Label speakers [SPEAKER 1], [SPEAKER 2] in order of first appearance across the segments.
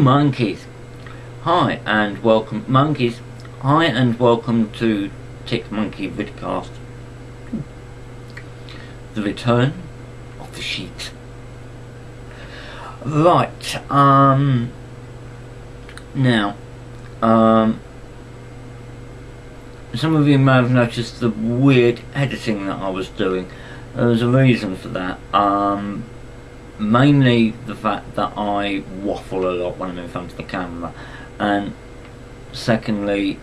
[SPEAKER 1] monkeys. Hi and welcome, monkeys. Hi and welcome to Tic Monkey Vidcast. The return of the sheet. Right. Now, some of you may have noticed the weird editing that I was doing. There was a reason for that. Mainly the fact that I waffle a lot when I'm in front of the camera, and secondly,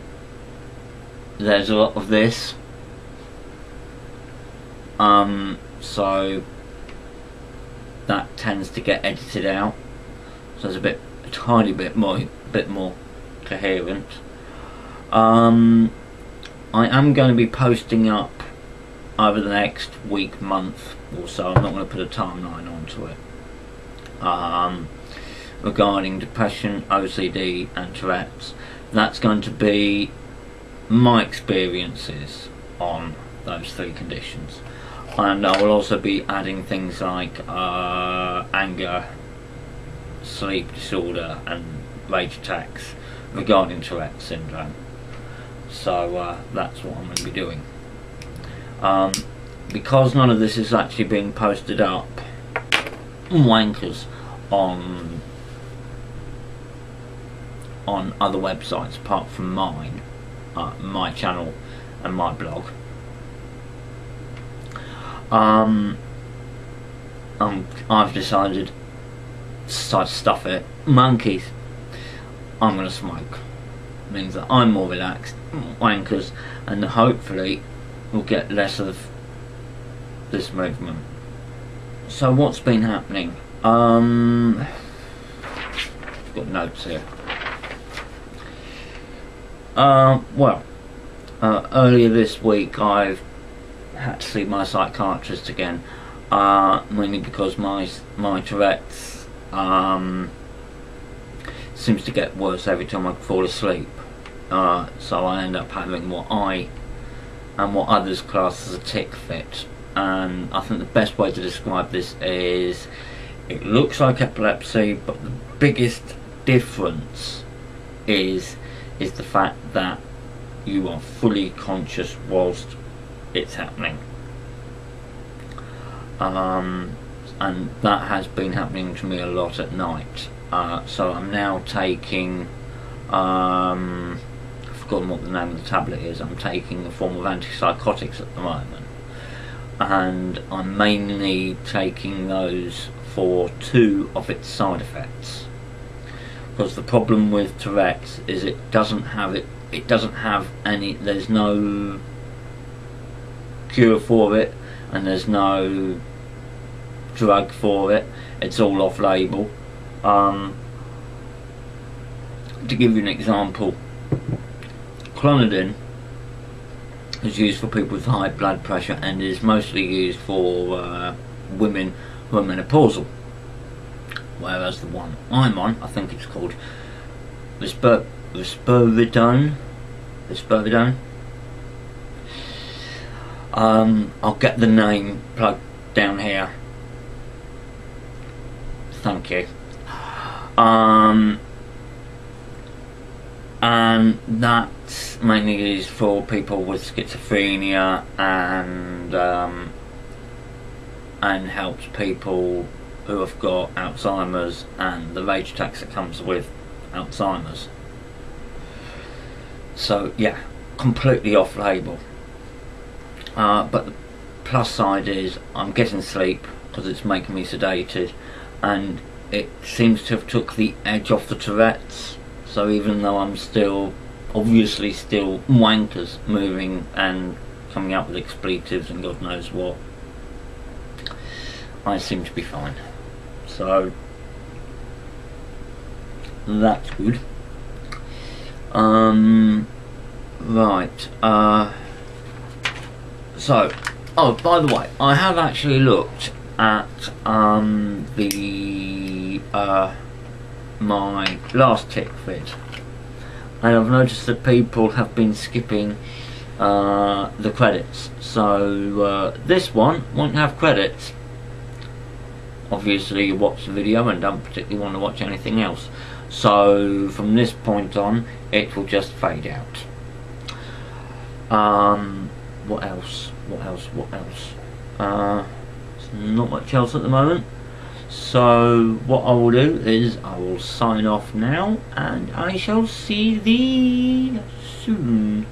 [SPEAKER 1] there's a lot of this. So that tends to get edited out, so it's a tiny bit more coherent. I am going to be posting up over the next week, month or so. I'm not going to put a timeline onto it. Regarding depression, OCD and Tourette's, that's going to be my experiences on those three conditions, and I will also be adding things like anger, sleep disorder and rage attacks regarding Tourette's syndrome. So that's what I'm going to be doing. Because none of this is actually being posted up wankers on other websites apart from mine, my channel and my blog, I've decided to stuff it. Monkeys, I'm going to smoke. Means that I'm more relaxed, wankers, and hopefully we'll get less of this movement. So what's been happening? I've got notes here. Earlier this week I've had to see my psychiatrist again, mainly because my Tourette's seems to get worse every time I fall asleep. So I end up having what others class as a tic fit, and I think the best way to describe this is it looks like epilepsy, but the biggest difference is the fact that you are fully conscious whilst it's happening, and that has been happening to me a lot at night. So I'm now taking, I've forgotten what the name of the tablet is. I'm taking a form of antipsychotics at the moment, and I'm mainly taking those for two of its side effects. Because the problem with Tourette's is it doesn't have any, there's no cure for it, and there's no drug for it. It's all off-label. To give you an example, clonidine is used for people with high blood pressure and is mostly used for women who are menopausal, whereas the one I'm on, I think it's called risperidone. I'll get the name plugged down here. Thank you. And that's mainly used for people with schizophrenia and helps people who have got Alzheimer's and the rage attacks that comes with Alzheimer's. So yeah, completely off-label. But the plus side is I'm getting sleep because it's making me sedated, and it seems to have took the edge off the Tourette's. So even though I'm obviously still wankers, moving and coming up with expletives and God knows what, I seem to be fine. So that's good. Right. So, oh, by the way, I have actually looked at my last tic vid, and I've noticed that people have been skipping the credits. So this one won't have credits. obviously you watch the video and don't particularly want to watch anything else. So from this point on, it will just fade out. What else? There's not much else at the moment. So what I will do is I will sign off now, and I shall see thee soon.